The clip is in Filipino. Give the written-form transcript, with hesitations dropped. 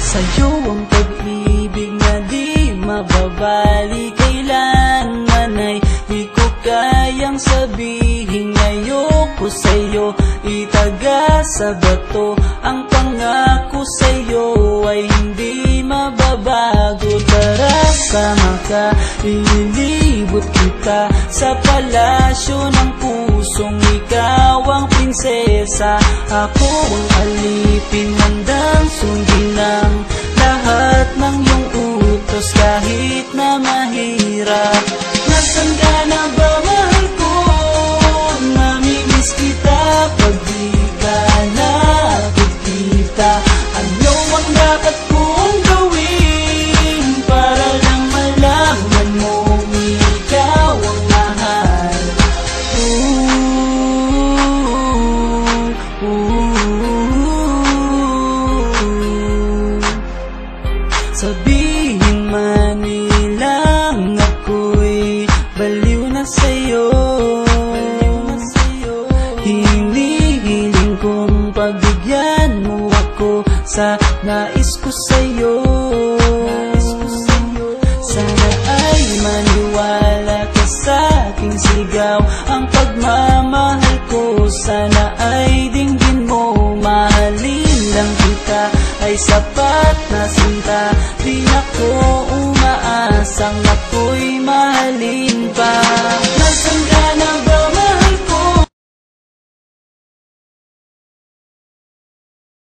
Sa'yo ang pag-ibig na di mababali, kailanman ay di ko kayang sabihin. Ayoko sa'yo itaga sa bato, ang pangako sa'yo ay hindi mababago. Tara, sama ka, ililibot kita sa palasyo ng pusong ikaw ang prinsesa. Ako ang alipin, handang sundin ang lahat ng iyong utos kahit na mahirap. Nasaan ka na ba, mahal ko? Namimiss kita pag di ka nakikita. Ano ang dapat kong gawin para lang malaman mong ikaw ang mahal? Sabihin man nilang ako'y baliw na sa'yo, hinihiling kong pagbigyan mo ako sa nais ko sa'yo. Sana ay maniwala ka sa aking sigaw, ang pagmamahal ko sana ay dinggin mo. Mahalin lang kita ay sapat na sinta